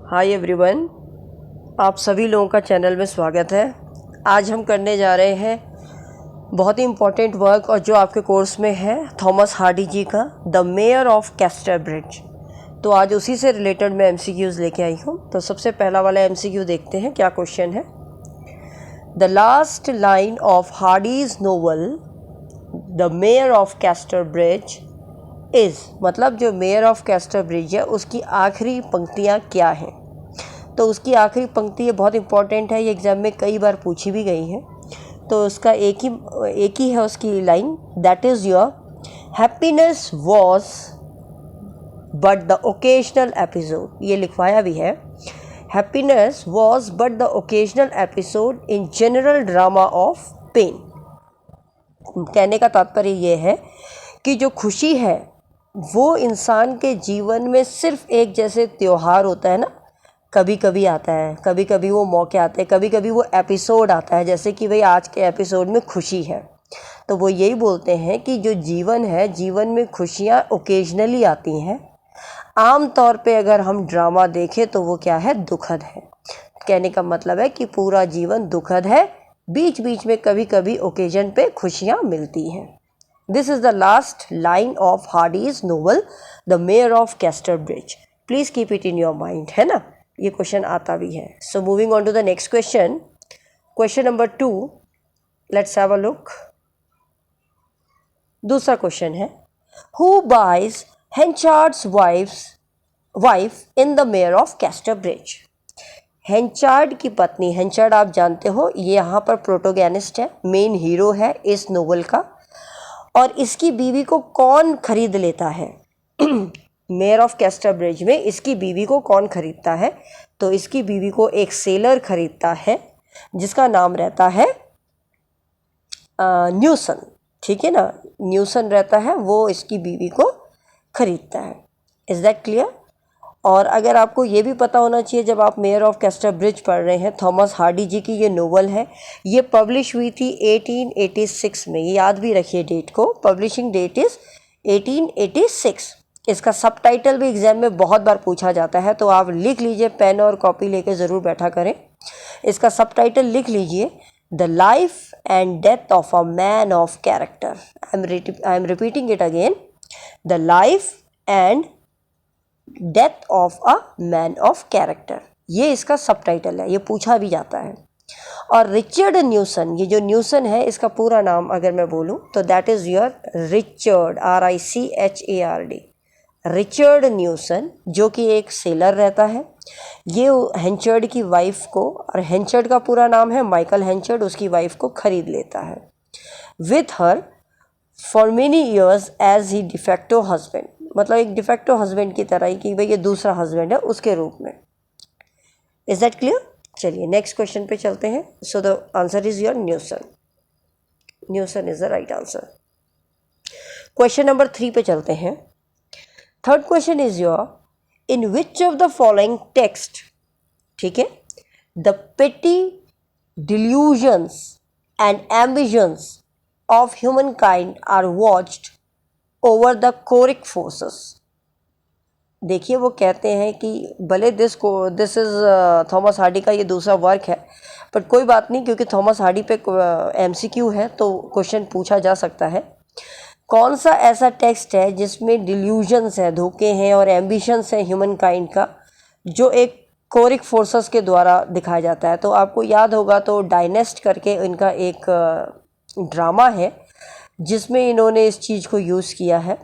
Hi everyone, आप सभी लोगों का चैनल में स्वागत है। आज हम करने जा रहे हैं बहुत ही इम्पोर्टेंट वर्क और जो आपके कोर्स में है थॉमस हार्डी जी का द मेयर ऑफ कैस्टरब्रिज। तो आज उसी से रिलेटेड मैं एमसीक्यूज़ लेके आई हूँ। तो सबसे पहला वाला एमसीक्यू देखते हैं क्या क्वेश्चन है। The last line of Hardy's novel the mayor of Casterbridge is, मतलब जो मेयर ऑफ कैस्टरब्रिज है उसकी आखिरी पंक्तियाँ क्या हैं। तो उसकी आखिरी पंक्ति ये बहुत इंपॉर्टेंट है, ये एग्ज़ाम में कई बार पूछी भी गई है। तो उसका एक ही है उसकी line, that is your happiness was but the occasional episode. ये लिखवाया भी है, happiness was but the occasional episode in general drama of pain. कहने का तात्पर्य ये है कि जो खुशी है वो इंसान के जीवन में सिर्फ एक जैसे त्यौहार होता है ना, कभी कभी आता है, कभी कभी वो मौके आते हैं, कभी कभी वो एपिसोड आता है, जैसे कि भाई आज के एपिसोड में खुशी है। तो वो यही बोलते हैं कि जो जीवन है, जीवन में खुशियाँ ओकेजनली आती हैं। आम तौर पे अगर हम ड्रामा देखें तो वो क्या है, दुखद है। कहने का मतलब है कि पूरा जीवन दुखद है, बीच बीच में कभी कभी ओकेजन पे खुशियाँ मिलती हैं। This is the last line of Hardy's novel the mayor of Casterbridge. Please keep it in your mind, है ना, ये क्वेश्चन आता भी है। So moving on to the next question, question number 2, let's have a look. दूसरा question है, who buys Henchard's wife in the mayor of Casterbridge. Henchard की पत्नी, हेंचार्ड आप जानते हो ये यहाँ पर प्रोटोगेनिस्ट है, मेन हीरो है इस नोवेल का। और इसकी बीवी को कौन खरीद लेता है मेयर ऑफ कैस्टरब्रिज में इसकी बीवी को कौन खरीदता है? तो इसकी बीवी को एक सेलर खरीदता है जिसका नाम रहता है न्यूसन। ठीक है ना, न्यूसन रहता है, वो इसकी बीवी को खरीदता है। Is that clear? और अगर आपको ये भी पता होना चाहिए जब आप मेयर ऑफ कैस्टरब्रिज पढ़ रहे हैं, थॉमस हार्डी जी की ये नोवेल है, ये पब्लिश हुई थी 1886 में। ये याद भी रखिए डेट को, पब्लिशिंग डेट इज़ 1886। इसका सबटाइटल भी एग्जाम में बहुत बार पूछा जाता है, तो आप लिख लीजिए, पेन और कॉपी लेके ज़रूर बैठा करें। इसका सबटाइटल लिख लीजिए, the life and death of a man of character. I am repeating it again, the life and death of a man of character. ये इसका सबटाइटल है, ये पूछा भी जाता है। और रिचर्ड न्यूसन, ये जो न्यूसन है इसका पूरा नाम अगर मैं बोलूँ तो that is your Richard, RICHARD, Richard Newson, जो कि एक सेलर रहता है। ये हेंचर्ड की वाइफ को, और हेंचर्ड का पूरा नाम है माइकल हेंचर्ड, उसकी वाइफ को खरीद लेता है with her for many years as he de facto husband. मतलब एक डिफेक्टो हस्बैंड की तरह ही, कि भाई ये दूसरा हस्बैंड है उसके रूप में। Is that clear? चलिए नेक्स्ट क्वेश्चन पे चलते हैं। So the answer is your Newson. Newson is the right answer. Question number 3 पे चलते हैं। Third question is your, in which of the following text, ठीक है, the petty delusions and ambitions of humankind are watched over the choric forces. देखिए वो कहते हैं कि भले दिस इज थॉमस हार्डी का ये दूसरा वर्क है, बट कोई बात नहीं, क्योंकि थॉमस हार्डी पे MCQ है तो क्वेश्चन पूछा जा सकता है। कौन सा ऐसा टेक्स्ट है जिसमें डिल्यूजन्स है, धोखे हैं, और एम्बिशंस है ह्यूमन काइंड का, जो एक कोरिक फोर्सेस के द्वारा दिखाया जाता है? तो आपको याद होगा तो डायनेस्ट करके इनका एक ड्रामा है जिसमें इन्होंने इस चीज़ को यूज़ किया है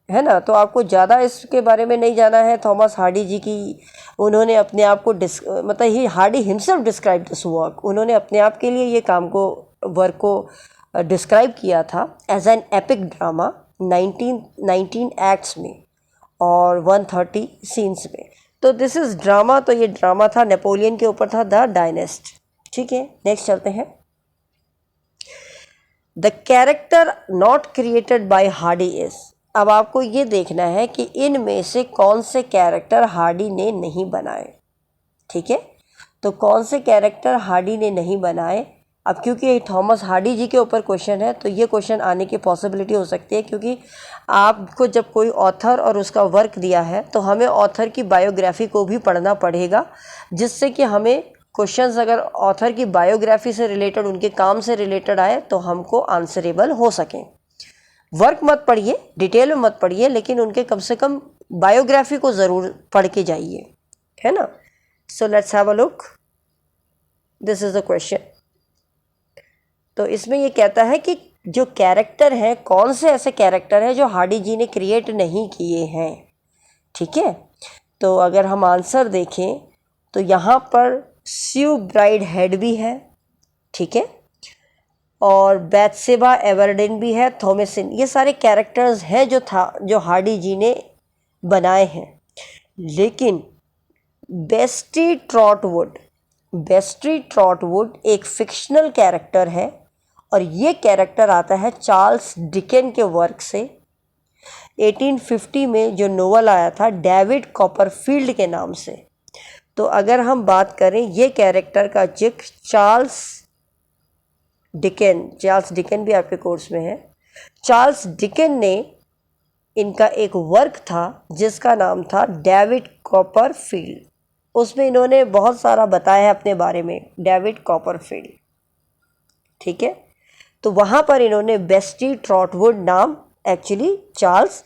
ना। तो आपको ज़्यादा इसके बारे में नहीं जाना है। थॉमस हार्डी जी की, उन्होंने अपने आप को मतलब ही Hardy himself describe this work, उन्होंने अपने आप के लिए ये वर्क को डिस्क्राइब किया था as an epic drama 19 acts में और 130 सीन्स में। तो दिस इज़ ड्रामा, तो ये ड्रामा था, नेपोलियन के ऊपर था, द डायनेस्ट। ठीक है, नेक्स्ट चलते हैं। The character not created by Hardy is. अब आपको ये देखना है कि इनमें से कौन से कैरेक्टर हार्डी ने नहीं बनाए। ठीक है, तो कौन से कैरेक्टर हार्डी ने नहीं बनाए, अब क्योंकि ये थॉमस हार्डी जी के ऊपर क्वेश्चन है तो ये क्वेश्चन आने की पॉसिबिलिटी हो सकती है, क्योंकि आपको जब कोई ऑथर और उसका वर्क दिया है तो हमें ऑथर की बायोग्राफी को भी पढ़ना पड़ेगा, जिससे कि हमें क्वेश्चंस अगर ऑथर की बायोग्राफी से रिलेटेड, उनके काम से रिलेटेड आए तो हमको आंसरेबल हो सकें। वर्क मत पढ़िए, डिटेल में मत पढ़िए, लेकिन उनके कम से कम बायोग्राफी को ज़रूर पढ़ के जाइए, है ना। So let's have a look, this is the question. तो इसमें ये कहता है कि जो कैरेक्टर हैं, कौन से ऐसे कैरेक्टर हैं जो हार्डी जी ने क्रिएट नहीं किए हैं। ठीक है, तो अगर हम आंसर देखें तो यहाँ पर स्यू ब्राइड हेड भी है, ठीक है, और बैथसेबा एवरडिन भी है, थॉमसिन, ये सारे कैरेक्टर्स हैं जो हार्डी जी ने बनाए हैं। लेकिन बेस्टी ट्रॉटवुड एक फिक्शनल कैरेक्टर है, और ये कैरेक्टर आता है चार्ल्स डिकेन के वर्क से। 1850 में जो नोवेल आया था डेविड कॉपरफील्ड के नाम से। तो अगर हम बात करें ये कैरेक्टर का जिक्र चार्ल्स डिकेन भी आपके कोर्स में है। चार्ल्स डिकेन ने, इनका एक वर्क था जिसका नाम था डेविड कॉपरफील्ड, उसमें इन्होंने बहुत सारा बताया है अपने बारे में, डेविड कॉपरफील्ड, ठीक है। तो वहाँ पर इन्होंने बेस्टी ट्रॉटवुड नाम एक्चुअली चार्ल्स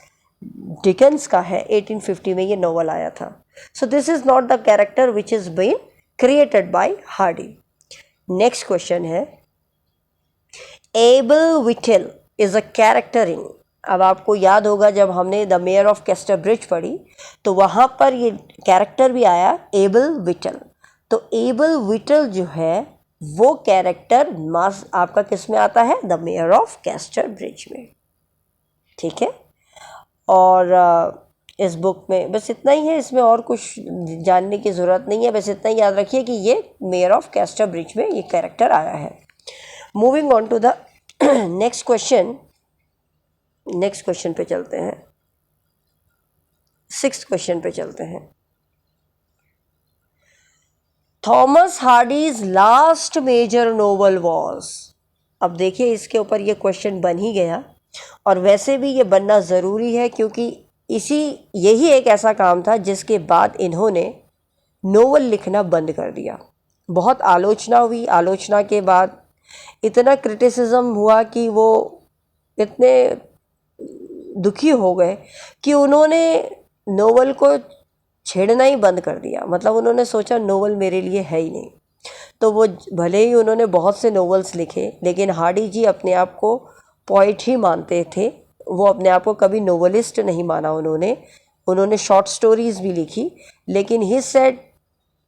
डिकेंस का है, 1850 में ये नोवेल आया था। So this is not the character which is been created by Hardy. Next question है, Abel Whittle is a character in. अब आपको याद होगा जब हमने द मेयर ऑफ कैस्टरब्रिज पढ़ी तो वहाँ पर ये कैरेक्टर भी आया, एबल विटेल। तो एबल विटेल जो है वो कैरेक्टर आपका किस में आता है, द मेयर ऑफ कैस्टरब्रिज में, ठीक है। और इस बुक में बस इतना ही है, इसमें और कुछ जानने की ज़रूरत नहीं है, बस इतना ही याद रखिए कि ये मेयर ऑफ कैस्टरब्रिज में ये कैरेक्टर आया है। Moving on to the next question पे चलते हैं, 6th क्वेश्चन पे चलते हैं। Thomas Hardy's last major novel was. अब देखिए इसके ऊपर ये क्वेश्चन बन ही गया, और वैसे भी ये बनना ज़रूरी है क्योंकि यही एक ऐसा काम था जिसके बाद इन्होंने नोवेल लिखना बंद कर दिया। बहुत आलोचना हुई, आलोचना के बाद इतना क्रिटिसिज्म हुआ कि वो इतने दुखी हो गए कि उन्होंने नोवेल को छेड़ना ही बंद कर दिया। मतलब उन्होंने सोचा नोवेल मेरे लिए है ही नहीं। तो वो भले ही उन्होंने बहुत से नोवेल्स लिखे, लेकिन हार्डी जी अपने आप को पोइट ही मानते थे, वो अपने आप को कभी नोवेलिस्ट नहीं माना। उन्होंने शॉर्ट स्टोरीज़ भी लिखी, लेकिन he said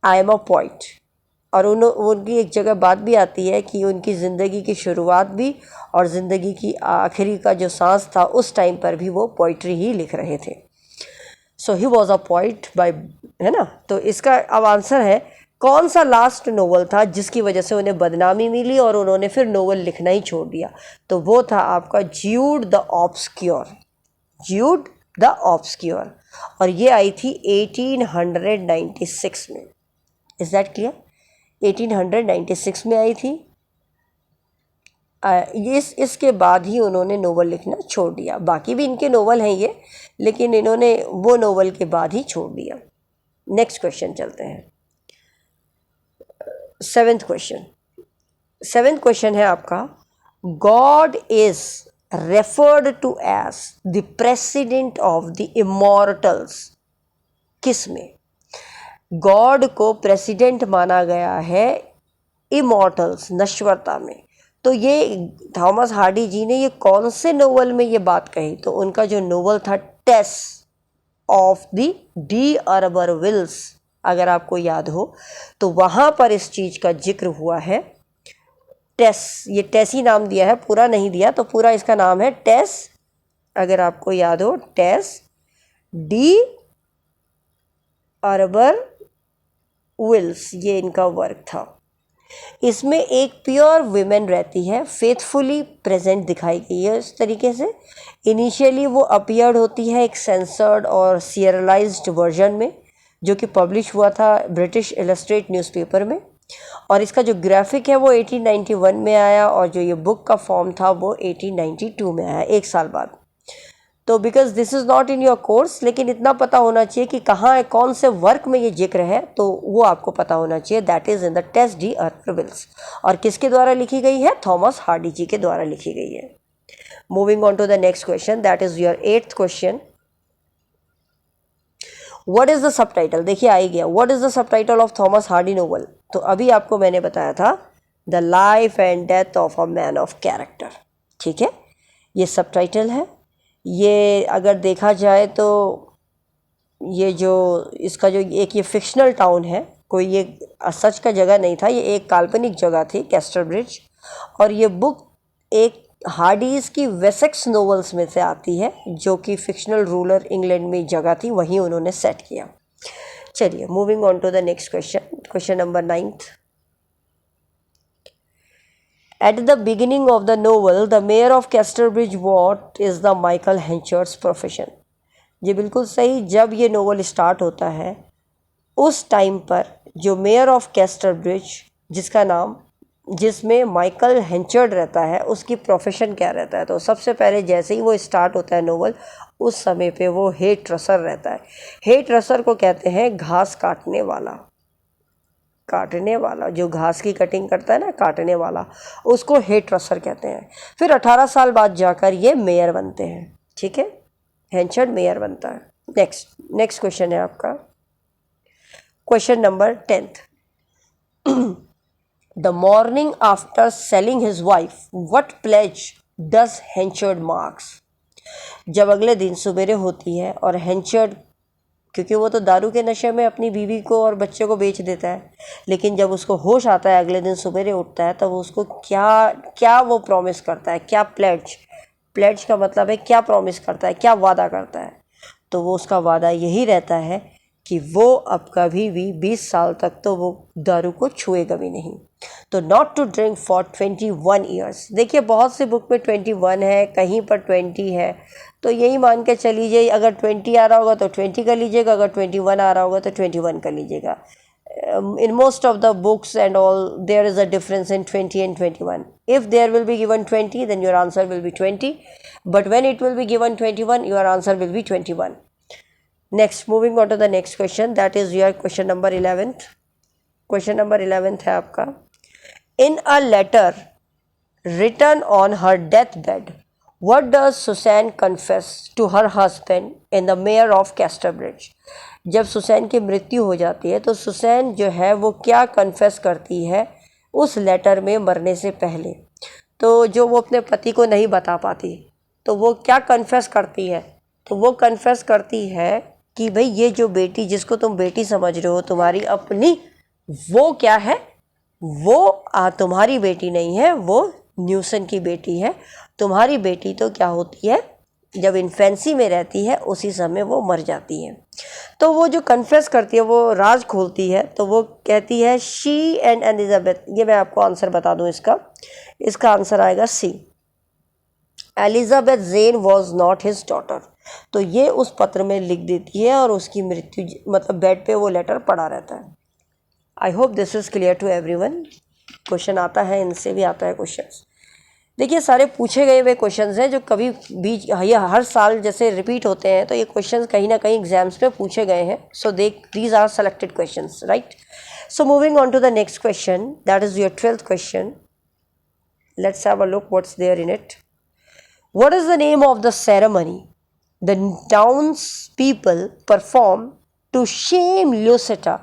I am a poet. और उनकी एक जगह बात भी आती है कि उनकी ज़िंदगी की शुरुआत भी और ज़िंदगी की आखिरी का जो सांस था उस टाइम पर भी वो पोइट्री ही लिख रहे थे। So he was a poet by, है ना। तो इसका अब आंसर है, कौन सा लास्ट नोवेल था जिसकी वजह से उन्हें बदनामी मिली और उन्होंने फिर नोवेल लिखना ही छोड़ दिया। तो वो था आपका ज्यूड द ऑब्सक्योर, और ये आई थी 1896 में। Is that clear? 1896 में आई थी। इसके बाद ही उन्होंने नोवेल लिखना छोड़ दिया। बाकी भी इनके नोवेल हैं ये, लेकिन इन्होंने वो नोवेल के बाद ही छोड़ दिया। नेक्स्ट क्वेश्चन चलते हैं, 7th क्वेश्चन है आपका, God is referred to as the president of the immortals. किस में गॉड को प्रेसिडेंट माना गया है? इमॉर्टल्स, नश्वरता में। तो ये थॉमस हार्डी जी ने ये कौन से नोवेल में ये बात कही? तो उनका जो नोवेल था Tess of the d'Urbervilles, अगर आपको याद हो तो वहाँ पर इस चीज़ का जिक्र हुआ है। टेस, ये टेस ही नाम दिया है, पूरा नहीं दिया, तो पूरा इसका नाम है टेस, अगर आपको याद हो, टेस डी अर्बर विल्स, ये इनका वर्क था। इसमें एक प्योर विमेन रहती है, फेथफुली प्रेजेंट दिखाई गई है इस तरीके से। इनिशियली वो अपीयर्ड होती है एक सेंसर्ड और सीरियलाइज्ड वर्जन में, जो कि पब्लिश हुआ था ब्रिटिश इलस्ट्रेट न्यूज़पेपर में। और इसका जो ग्राफिक है वो 1891 में आया और जो ये बुक का फॉर्म था वो 1892 में आया, 1 साल बाद। तो because this is not in your course, लेकिन इतना पता होना चाहिए कि कहाँ है, कौन से वर्क में ये जिक्र है, तो वो आपको पता होना चाहिए। That is in the Tess d'Urbervilles, और किसके द्वारा लिखी गई है? थॉमस हार्डी जी के द्वारा लिखी गई है। Moving on to the next question, that is your 8th question. What is the subtitle? देखिए आ ही गया, what is the subtitle of Thomas Hardy novel? तो अभी आपको मैंने बताया था the life and death of a man of character, ठीक है, ये सबटाइटल है। ये अगर देखा जाए तो ये जो इसका जो एक ये फिक्शनल टाउन है, कोई ये सच का जगह नहीं था, ये एक काल्पनिक जगह थी, कैस्टरब्रिज। और ये बुक एक हार्डीज़ की वेसेक्स नोवेल्स में से आती है, जो कि फिक्शनल रूलर इंग्लैंड में जगह थी, वहीं उन्होंने सेट किया। चलिए moving on to the next question, question number 9th। At the beginning of the novel, the mayor of Casterbridge, what is the Michael Henchard's profession? ये बिल्कुल सही। जब ये नोवेल स्टार्ट होता है उस टाइम पर जो मेयर ऑफ कैस्टरब्रिज, जिसमें माइकल हेंचर्ड रहता है, उसकी प्रोफेशन क्या रहता है? तो सबसे पहले जैसे ही वो स्टार्ट होता है नोवेल, उस समय पे वो हेट रसर रहता है। हेट रसर को कहते हैं घास काटने वाला, जो घास की कटिंग करता है ना, काटने वाला, उसको हेट रसर कहते हैं। फिर 18 साल बाद जाकर ये मेयर बनते हैं, ठीक है, हेंचर्ड मेयर बनता है। नेक्स्ट क्वेश्चन है आपका question number 10th। The morning after selling his wife, what pledge does Henchard marks? जब अगले दिन सवेरे होती है और हेंचर्ड, क्योंकि वो तो दारू के नशे में अपनी बीवी को और बच्चे को बेच देता है, लेकिन जब उसको होश आता है, अगले दिन सवेरे उठता है, तब वो उसको क्या वो प्रॉमिस करता है, क्या प्लेज का मतलब है क्या प्रॉमिस करता है, क्या वादा करता है? तो वो उसका वादा यही रहता है कि वो अब कभी भी 20 साल तक तो वो दारू को छुएगा भी नहीं। तो not to drink for 21 years. देखिए बहुत सी बुक में 21 है, कहीं पर 20 है, तो यही मान के चल लीजिए, अगर 20 आ रहा होगा तो 20 कर लीजिएगा, अगर 21 आ रहा होगा तो 21 कर लीजिएगा। In most of the books and all, there is a difference in 20 and 21. If there will be given 20, then your answer will be 20. But when it will be given 21, your answer will be 21. Next, moving on to the next question, that is your question number 11th. Question number 11th है आपका। In a letter written on her deathbed, what does Susan confess to her husband in the mayor of Casterbridge? जब Susan की मृत्यु हो जाती है तो Susan जो है वो क्या कन्फेस करती है उस लेटर में मरने से पहले? तो जो वो अपने पति को नहीं बता पाती, तो वो क्या कन्फेस करती है? तो वो कन्फेस करती है कि भाई ये जो बेटी, जिसको तुम बेटी समझ रहे हो, तुम्हारी अपनी, वो क्या है, वो तुम्हारी बेटी नहीं है, वो न्यूसन की बेटी है। तुम्हारी बेटी तो क्या होती है, जब इन्फेंसी में रहती है उसी समय वो मर जाती है। तो वो जो कन्फेस करती है, वो राज खोलती है, तो वो कहती है शी एंड एलिजाबेथ। ये मैं आपको आंसर बता दूं इसका आंसर आएगा C, Elizabeth Jane was not his daughter. तो ये उस पत्र में लिख देती है और उसकी मृत्यु, मतलब बेड पे वो लेटर पड़ा रहता है। I hope this is clear to everyone. Question आता है, इनसे भी आता है क्वेश्चंस। देखिए सारे पूछे गए हुए क्वेश्चंस हैं जो कभी भी, ये हर साल जैसे रिपीट होते हैं, तो ये क्वेश्चंस कहीं ना कहीं एग्जाम्स में पूछे गए हैं। So these are selected questions, right. So moving on to the next question, that is your 12th question. Let's have a look what's there in it. What is the name of the ceremony the town's people perform to shame Lucetta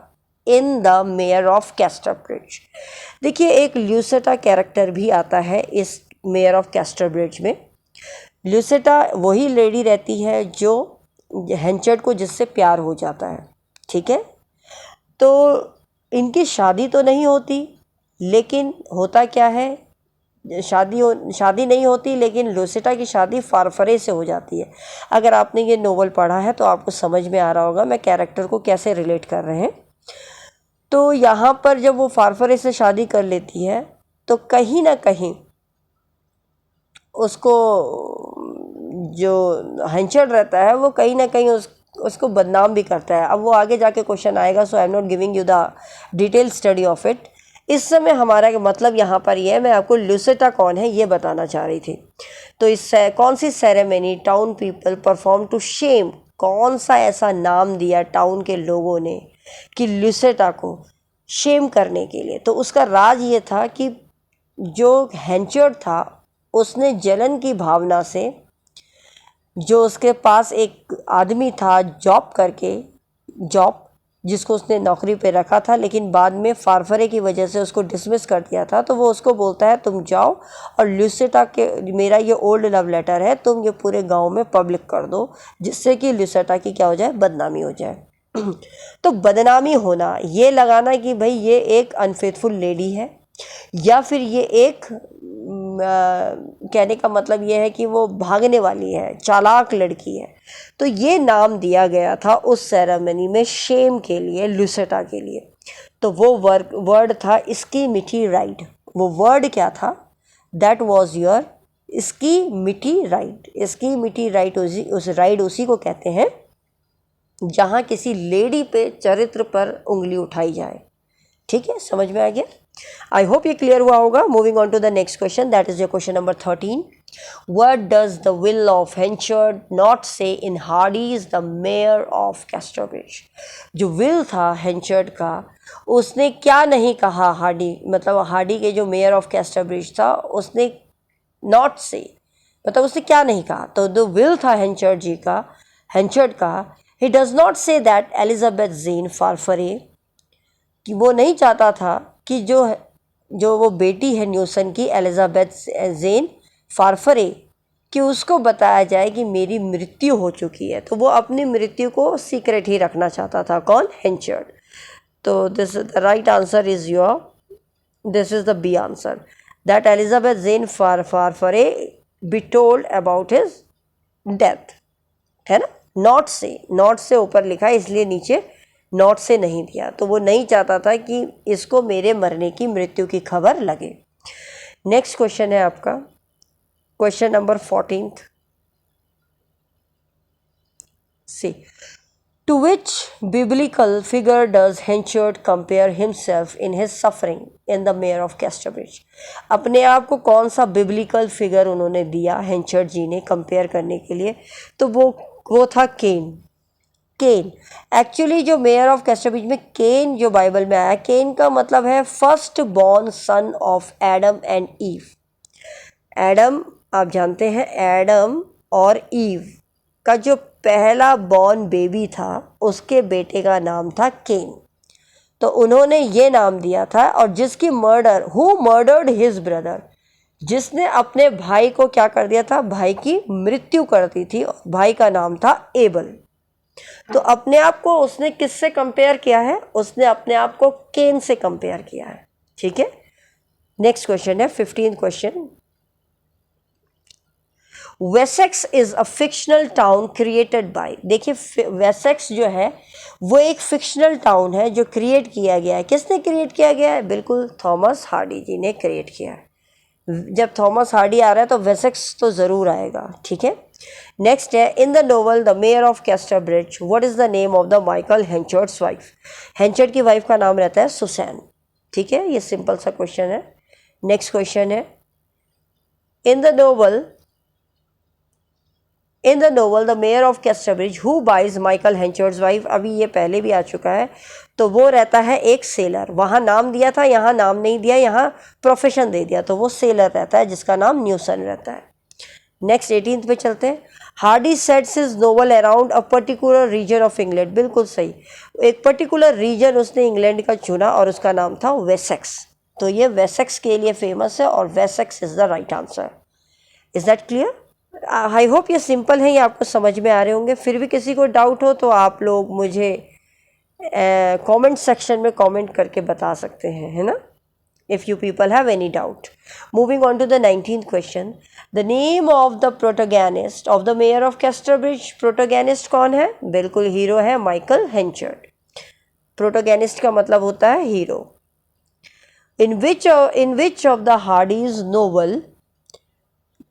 in the mayor of Casterbridge? देखिए एक ल्यूसेटा character भी आता है इस mayor of Casterbridge में। ल्यूसेटा वही lady रहती है जो हेंचर्ड को, जिससे प्यार हो जाता है, ठीक है। तो इनकी शादी तो नहीं होती, लेकिन होता क्या है, शादी नहीं होती, लेकिन ल्यूसेटा की शादी फारफरे से हो जाती है। अगर आपने ये नोवेल पढ़ा है तो आपको समझ में आ रहा होगा मैं कैरेक्टर को कैसे रिलेट कर रहे हैं। तो यहाँ पर जब वो फारफरे से शादी कर लेती है तो कहीं ना कहीं उसको, जो हेंचर्ड रहता है, वो कहीं ना कहीं उसको बदनाम भी करता है। अब वो आगे जाके क्वेश्चन आएगा, so I am not giving you the detail study of it. इस समय हमारा मतलब यहाँ पर ये है, मैं आपको लुसेटा कौन है ये बताना चाह रही थी। तो इस कौन सी ceremony town people perform to shame, कौन सा ऐसा नाम दिया टाउन के लोगों ने कि लुसेटा को शेम करने के लिए। तो उसका राज ये था कि जो हेंचर्ड था उसने जलन की भावना से, जो उसके पास एक आदमी था जॉब जिसको उसने नौकरी पे रखा था, लेकिन बाद में फारफरे की वजह से उसको डिसमिस कर दिया था, तो वो उसको बोलता है तुम जाओ और लुसेटा के, मेरा ये ओल्ड लव लेटर है, तुम ये पूरे गांव में पब्लिक कर दो, जिससे कि लुसेटा की क्या हो जाए, बदनामी हो जाए। तो बदनामी होना, ये लगाना कि भाई ये एक अनफेथफुल लेडी है, या फिर ये एक कहने का मतलब ये है कि वो भागने वाली है, चालाक लड़की है। तो ये नाम दिया गया था उस सेरेमनी में शेम के लिए, लुसेटा के लिए। तो वो वर्ड था इसकी मीठी राइड। वो वर्ड क्या था? दैट वॉज योर इसकी मीठी राइड। इसकी मीठी राइड उस राइड उसी को कहते हैं जहाँ किसी लेडी पे चरित्र पर उंगली उठाई जाए। ठीक है, समझ में आ गया? आई होप ये क्लियर हुआ होगा। Moving on to the next question, that is your question number 13। What does the will of Henchard not say in Hardy's the mayor of Casterbridge? जो will था हेंचर्ड का, उसने क्या नहीं कहा? हार्डी के जो मेयर ऑफ कैस्टरब्रिज था, उसने नॉट से मतलब उसने क्या नहीं कहा? तो जो will था हेंचर्ड का, he does not say that Elizabeth Jane Farfrae, कि वो नहीं चाहता था कि जो वो बेटी है न्यूसन की, एलिजाबेथ ज़ेन फारफरे, कि उसको बताया जाए कि मेरी मृत्यु हो चुकी है। तो वो अपनी मृत्यु को सीक्रेट ही रखना चाहता था। कौन? हेंचर्ड। तो this is the right answer is this is the B answer, that Elizabeth Jane Farfrae be told about his death, है ना। नॉट से ऊपर लिखा है, इसलिए नीचे नॉट से नहीं दिया। तो वो नहीं चाहता था कि इसको मेरे मरने की, मृत्यु की खबर लगे। नेक्स्ट क्वेश्चन है आपका question number 14। C, to which biblical figure does Henchard compare himself in his suffering in the mayor of Casterbridge? अपने आप को कौन सा बिब्लिकल फिगर उन्होंने दिया हेंचर्ड जी ने कंपेयर करने के लिए? तो वो था केन। एक्चुअली जो मेयर ऑफ कैस्टरब्रिज में केन जो बाइबल में आया, केन का मतलब है first born son of Adam and ewe. Adam, आप जानते हैं, एडम और ईव का जो पहला बॉर्न बेबी था, उसके बेटे का नाम था केन। तो उन्होंने ये नाम दिया था। और जिसकी हु मर्डर्ड हिज ब्रदर, जिसने अपने भाई को क्या कर दिया था? भाई की मृत्यु कर दी थी। भाई का नाम था एबल। तो अपने आप को उसने किससे कंपेयर किया है? उसने अपने आप को केन से कंपेयर किया है। ठीक है, नेक्स्ट क्वेश्चन है 15th question. Wessex is a fictional town created by, देखिए वेसेक्स जो है वो एक फिक्शनल टाउन है जो क्रिएट किया गया है। किसने क्रिएट किया गया है? बिल्कुल थॉमस हार्डी जी ने क्रिएट किया है। जब थॉमस हार्डी आ रहा है तो वेसेक्स तो ज़रूर आएगा। ठीक है, नेक्स्ट है, in the novel the mayor of Casterbridge what is the name of the Michael Henchard's wife? Henchard की वाइफ का नाम रहता है सुसैन। ठीक है, ये सिंपल सा क्वेश्चन है। नेक्स्ट क्वेश्चन है, in the novel the mayor of Casterbridge who buys Michael Henchard's wife? अभी ये पहले भी आ चुका है। तो वो रहता है एक सेलर। वहाँ नाम दिया था, यहाँ नाम नहीं दिया, यहाँ प्रोफेशन दे दिया। तो वो सेलर रहता है जिसका नाम न्यूसन रहता है। नेक्स्ट 18th पे चलते हैं। Hardy sets his novel around a particular region of England. बिल्कुल सही, एक पर्टिकुलर रीजन उसने इंग्लैंड का चुना और उसका नाम था वेसेक्स। तो ये वेसेक्स के लिए फेमस है और Wessex is the right answer. Is that clear? I hope ये सिंपल है, ये आपको समझ में आ रहे होंगे। फिर भी किसी को डाउट हो तो आप लोग मुझे कमेंट सेक्शन में कमेंट करके बता सकते हैं, है ना, if you people have any doubt. Moving on to the 19th question. The name of the protagonist of the mayor of Casterbridge. protagonist कौन है? बिल्कुल हीरो है माइकल हेंचर्ड। protagonist का मतलब होता है hero. In which of the Hardy's novel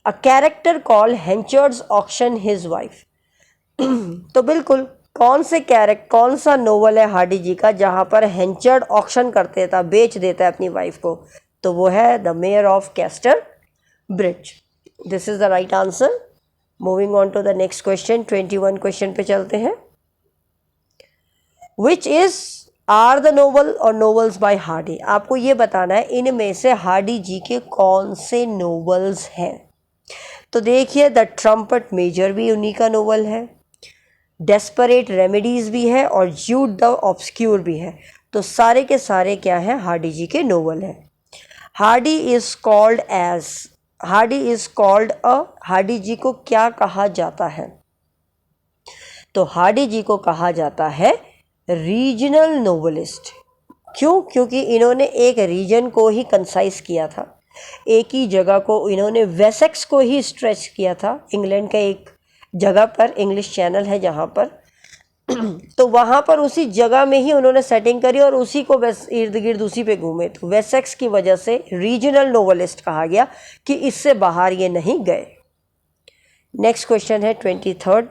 a character called Henchard's auction his wife? तो बिल्कुल कौन सा नोवेल है हार्डी जी का जहाँ पर हेंचर्ड ऑक्शन करते था, बेच देता है अपनी वाइफ को? तो वो है the mayor of Casterbridge. This is the right answer. Moving on to the next question, 21 question पे चलते हैं। Which is are the novel or novels by Hardy? आपको ये बताना है इनमें से हार्डी जी के कौन से नोवेल्स हैं। तो देखिए, द ट्रम्पट मेजर भी उन्हीं का नोवेल है, डेस्परेट रेमेडीज भी है और ज्यूड द ऑब्सक्यूर भी है। तो सारे के सारे क्या हैं? हार्डी जी के नोवेल हैं। हार्डी इज कॉल्ड हार्डी जी को क्या कहा जाता है? तो हार्डी जी को कहा जाता है रीजनल नोवेलिस्ट। क्यों? क्योंकि इन्होंने एक रीजन को ही कंसाइज किया था, एक ही जगह को इन्होंने वेसेक्स को ही स्ट्रेच किया था। इंग्लैंड का एक जगह पर इंग्लिश चैनल है जहाँ पर तो वहाँ पर उसी जगह में ही उन्होंने सेटिंग करी और उसी को इर्द गिर्द उसी पे घूमे। तो वेसेक्स की वजह से रीजनल नोवेलिस्ट कहा गया कि इससे बाहर ये नहीं गए। नेक्स्ट क्वेश्चन है 23rd।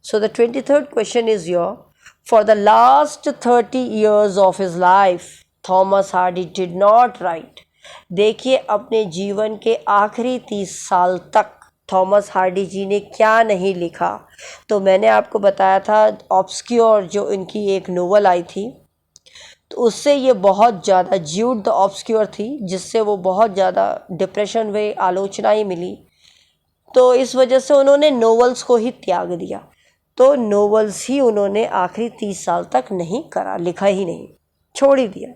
So the 23rd question is your, for the last 30 years of his life Thomas Hardy did not right. देखिए, अपने जीवन के आखिरी 30 साल तक थॉमस हार्डी जी ने क्या नहीं लिखा? तो मैंने आपको बताया था ऑब्सक्योर जो इनकी एक नोवेल आई थी, तो उससे ये बहुत ज़्यादा ज्यूड द ऑब्सक्योर थी, जिससे वो बहुत ज़्यादा डिप्रेशन में आलोचनाएं मिली। तो इस वजह से उन्होंने नोवेल्स को ही त्याग दिया। तो नोवेल्स ही उन्होंने आखिरी 30 साल तक नहीं करा, लिखा ही नहीं, छोड़ ही दिया।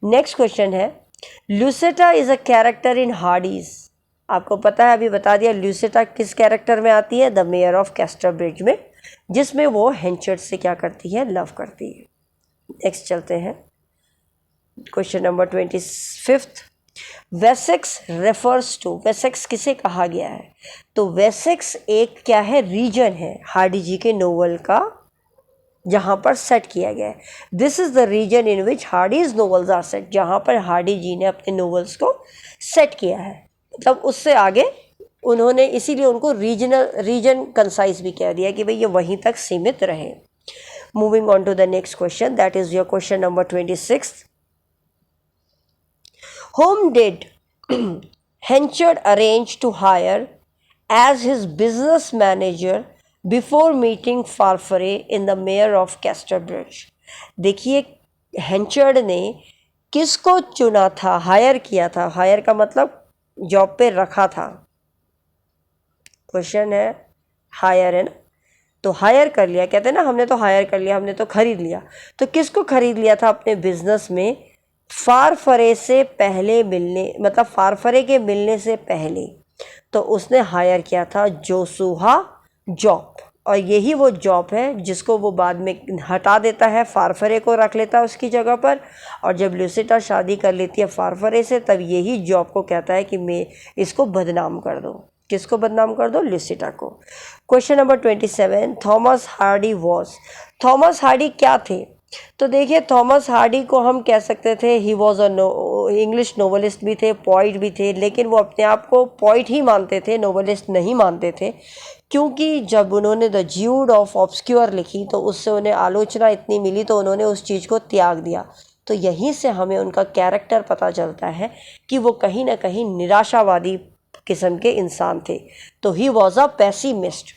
नेक्स्ट क्वेश्चन है, Lucetta is a character in Hardy's. आपको पता है, अभी बता दिया, लुसेटा किस कैरेक्टर में आती है? The mayor of castor bridge में, जिसमें वो हेंचर्ड से क्या करती है? लव करती है। नेक्स्ट चलते हैं, question number 25th। Wessex refers to, Wessex किसे कहा गया है? तो वेसेक्स एक क्या है? रीजन है हार्डी जी के नोवेल का, जहाँ पर सेट किया गया है। This is the region in which Hardy's novels are set, जहाँ पर हार्डी जी ने अपने नोवेल्स को सेट किया है। मतलब उससे आगे उन्होंने इसीलिए उनको रीजन कंसाइज भी कह दिया कि भाई ये वहीं तक सीमित रहे। Moving on to the next question, that is your question number 26। Whom did Henchard arrange to hire as his business manager before meeting Farfrae in the mayor of Casterbridge. देखिए, हेंचर्ड ने किसको चुना था, higher किया था? Higher का मतलब job पे रखा था। क्वेश्चन है हायर, है ना? तो हायर कर लिया, कहते हैं ना, हमने तो हायर कर लिया, हमने तो खरीद लिया। तो किसको खरीद लिया था अपने बिजनेस में? फारफरे से पहले मिलने, मतलब फारफरे के मिलने से पहले तो उसने हायर किया था जोसुआ जॉब, और यही वो जॉब है जिसको वो बाद में हटा देता है, फारफरे को रख लेता है उसकी जगह पर। और जब लुसेटा शादी कर लेती है फारफरे से, तब यही जॉब को कहता है कि मैं इसको बदनाम कर दो। किसको बदनाम कर दो? लुसेटा को। Question number 27, Thomas Hardy was, Thomas Hardy क्या थे? तो देखिए, थॉमस हार्डी को हम कह सकते थे ही वॉज अ इंग्लिश नोवेलिस्ट भी थे, पोइट भी थे, लेकिन वो अपने आप को पोइट ही मानते थे, नोवेलिस्ट नहीं मानते थे। क्योंकि जब उन्होंने द ज्यूड ऑफ ऑब्सक्योर लिखी तो उससे उन्हें आलोचना इतनी मिली, तो उन्होंने उस चीज़ को त्याग दिया। तो यहीं से हमें उनका कैरेक्टर पता चलता है कि वो कहीं ना कहीं निराशावादी किस्म के इंसान थे। तो ही was a pessimist.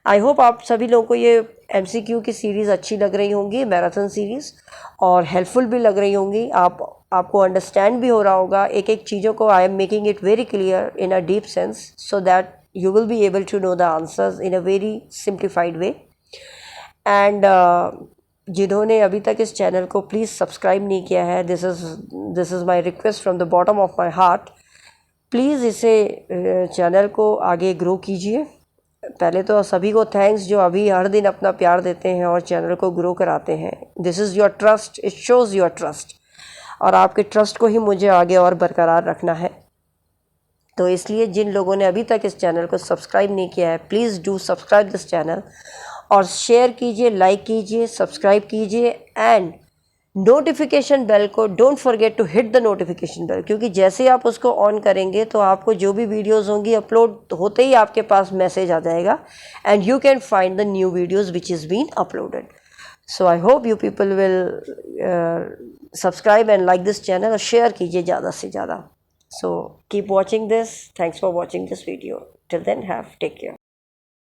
I hope आप सभी लोगों को ये MCQ की सीरीज़ अच्छी लग रही होंगी, मैराथन सीरीज़, और हेल्पफुल भी लग रही होंगी। आपको अंडरस्टैंड भी हो रहा होगा एक एक चीज़ों को। I am making it very clear in a deep sense so that you will be able to know the answers in a very simplified way. And जिन्होंने अभी तक इस चैनल को प्लीज़ सब्सक्राइब नहीं किया है, this is my request from the bottom of my heart, please इसे channel को आगे ग्रो कीजिए। पहले तो सभी को थैंक्स जो अभी हर दिन अपना प्यार देते हैं और चैनल को ग्रो कराते हैं। This is your trust, it shows your trust, और आपके ट्रस्ट को ही मुझे आगे और बरकरार रखना है। तो इसलिए जिन लोगों ने अभी तक इस चैनल को सब्सक्राइब नहीं किया है, please do subscribe this channel, और शेयर कीजिए, लाइक कीजिए, सब्सक्राइब कीजिए, एंड नोटिफिकेशन बेल को don't forget to hit the notification bell, क्योंकि जैसे आप उसको ऑन करेंगे तो आपको जो भी वीडियोस होंगी अपलोड होते ही आपके पास मैसेज आ जाएगा and you can find the new videos which is been uploaded. So I hope you people will subscribe and like this channel और शेयर कीजिए ज़्यादा से ज़्यादा. So keep watching this. Thanks for watching this video. Till then have take care.